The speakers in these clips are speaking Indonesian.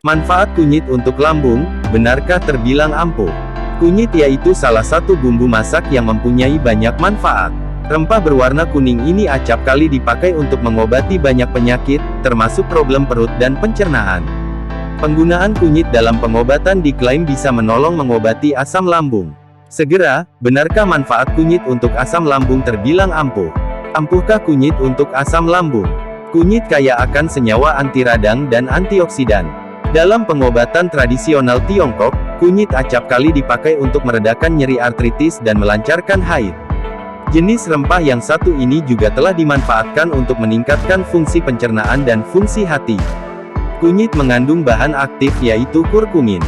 Manfaat kunyit untuk lambung, benarkah terbilang ampuh? Kunyit yaitu salah satu bumbu masak yang mempunyai banyak manfaat. Rempah berwarna kuning ini acap kali dipakai untuk mengobati banyak penyakit, termasuk problem perut dan pencernaan. Penggunaan kunyit dalam pengobatan diklaim bisa menolong mengobati asam lambung. Segera, benarkah manfaat kunyit untuk asam lambung terbilang ampuh? Ampuhkah kunyit untuk asam lambung? Kunyit kaya akan senyawa anti radang dan antioksidan. Dalam pengobatan tradisional Tiongkok, kunyit acap kali dipakai untuk meredakan nyeri artritis dan melancarkan haid. Jenis rempah yang satu ini juga telah dimanfaatkan untuk meningkatkan fungsi pencernaan dan fungsi hati. Kunyit mengandung bahan aktif yaitu kurkumin.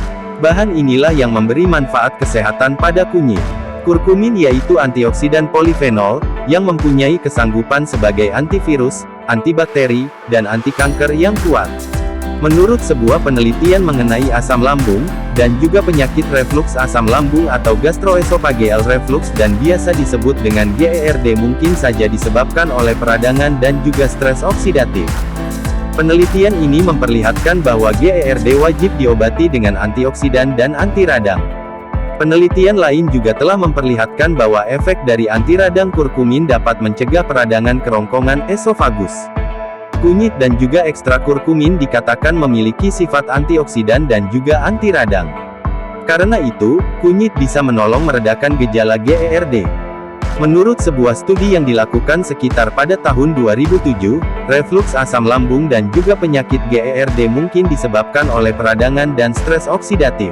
Bahan inilah yang memberi manfaat kesehatan pada kunyit. Kurkumin yaitu antioksidan polifenol, yang mempunyai kesanggupan sebagai antivirus, antibakteri, dan anti kanker yang kuat. Menurut sebuah penelitian mengenai asam lambung, dan juga penyakit refluks asam lambung atau gastroesophageal reflux dan biasa disebut dengan GERD mungkin saja disebabkan oleh peradangan dan juga stres oksidatif. Penelitian ini memperlihatkan bahwa GERD wajib diobati dengan antioksidan dan anti radang. Penelitian lain juga telah memperlihatkan bahwa efek dari anti radang kurkumin dapat mencegah peradangan kerongkongan esofagus. Kunyit dan juga ekstrak kurkumin dikatakan memiliki sifat antioksidan dan juga anti radang. Karena itu, kunyit bisa menolong meredakan gejala GERD. Menurut sebuah studi yang dilakukan sekitar pada tahun 2007, refluks asam lambung dan juga penyakit GERD mungkin disebabkan oleh peradangan dan stres oksidatif.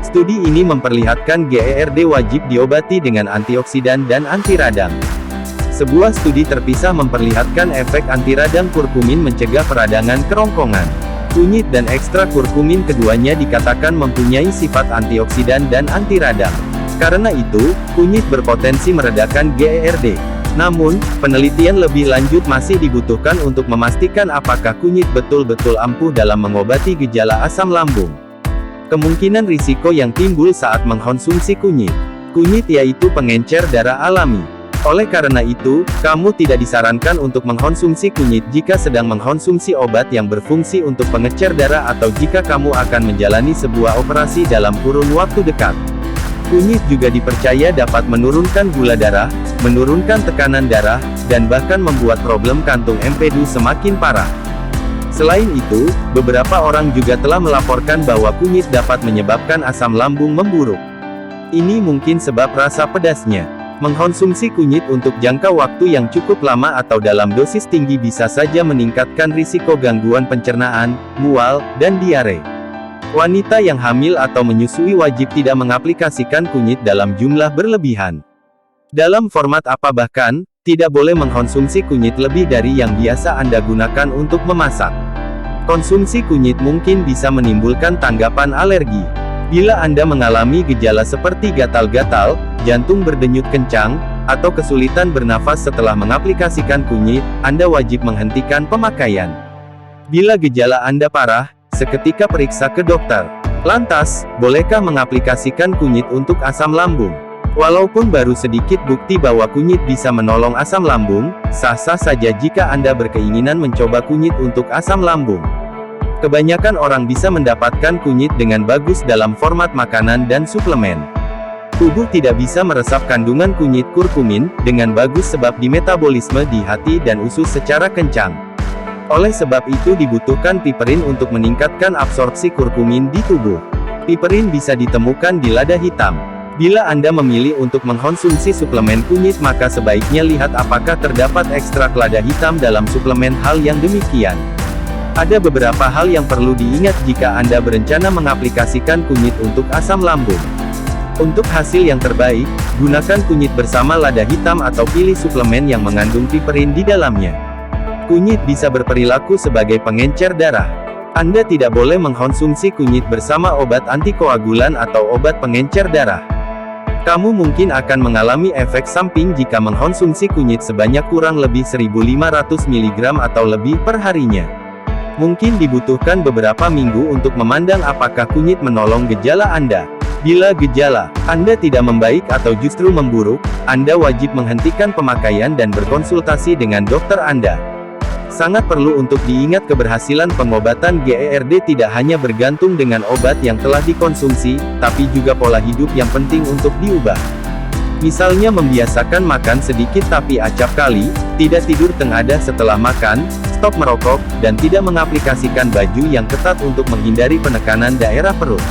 Studi ini memperlihatkan GERD wajib diobati dengan antioksidan dan anti radang. Sebuah studi terpisah memperlihatkan efek anti radang kurkumin mencegah peradangan kerongkongan. Kunyit dan ekstrak kurkumin keduanya dikatakan mempunyai sifat antioksidan dan anti radang. Karena itu, kunyit berpotensi meredakan GERD. Namun, penelitian lebih lanjut masih dibutuhkan untuk memastikan apakah kunyit betul-betul ampuh dalam mengobati gejala asam lambung. Kemungkinan risiko yang timbul saat mengkonsumsi kunyit. Kunyit yaitu pengencer darah alami. Oleh karena itu, kamu tidak disarankan untuk mengkonsumsi kunyit jika sedang mengkonsumsi obat yang berfungsi untuk pengecer darah atau jika kamu akan menjalani sebuah operasi dalam kurun waktu dekat. Kunyit juga dipercaya dapat menurunkan gula darah, menurunkan tekanan darah, dan bahkan membuat problem kantung empedu semakin parah. Selain itu, beberapa orang juga telah melaporkan bahwa kunyit dapat menyebabkan asam lambung memburuk. Ini mungkin sebab rasa pedasnya. Mengkonsumsi kunyit untuk jangka waktu yang cukup lama atau dalam dosis tinggi bisa saja meningkatkan risiko gangguan pencernaan, mual, dan diare. Wanita yang hamil atau menyusui wajib tidak mengaplikasikan kunyit dalam jumlah berlebihan. Dalam format apa bahkan, tidak boleh mengkonsumsi kunyit lebih dari yang biasa Anda gunakan untuk memasak. Konsumsi kunyit mungkin bisa menimbulkan tanggapan alergi. Bila Anda mengalami gejala seperti gatal-gatal, jantung berdenyut kencang, atau kesulitan bernafas setelah mengaplikasikan kunyit, Anda wajib menghentikan pemakaian. Bila gejala Anda parah, seketika periksa ke dokter. Lantas, bolehkah mengaplikasikan kunyit untuk asam lambung? Walaupun baru sedikit bukti bahwa kunyit bisa menolong asam lambung, sah-sah saja jika Anda berkeinginan mencoba kunyit untuk asam lambung. Kebanyakan orang bisa mendapatkan kunyit dengan bagus dalam format makanan dan suplemen. Tubuh tidak bisa meresap kandungan kunyit kurkumin dengan bagus sebab di metabolisme di hati dan usus secara kencang. Oleh sebab itu dibutuhkan piperin untuk meningkatkan absorpsi kurkumin di tubuh. Piperin bisa ditemukan di lada hitam. Bila Anda memilih untuk mengkonsumsi suplemen kunyit maka sebaiknya lihat apakah terdapat ekstrak lada hitam dalam suplemen hal yang demikian. Ada beberapa hal yang perlu diingat jika Anda berencana mengaplikasikan kunyit untuk asam lambung. Untuk hasil yang terbaik, gunakan kunyit bersama lada hitam atau pilih suplemen yang mengandung piperin di dalamnya. Kunyit bisa berperilaku sebagai pengencer darah. Anda tidak boleh mengkonsumsi kunyit bersama obat antikoagulan atau obat pengencer darah. Kamu mungkin akan mengalami efek samping jika mengkonsumsi kunyit sebanyak kurang lebih 1.500 mg atau lebih per harinya. Mungkin dibutuhkan beberapa minggu untuk memandang apakah kunyit menolong gejala Anda. Bila gejala Anda tidak membaik atau justru memburuk, Anda wajib menghentikan pemakaian dan berkonsultasi dengan dokter Anda. Sangat perlu untuk diingat keberhasilan pengobatan GERD tidak hanya bergantung dengan obat yang telah dikonsumsi, tapi juga pola hidup yang penting untuk diubah. Misalnya membiasakan makan sedikit tapi acap kali, tidak tidur tengah setelah makan, stop merokok, dan tidak mengaplikasikan baju yang ketat untuk menghindari penekanan daerah perut.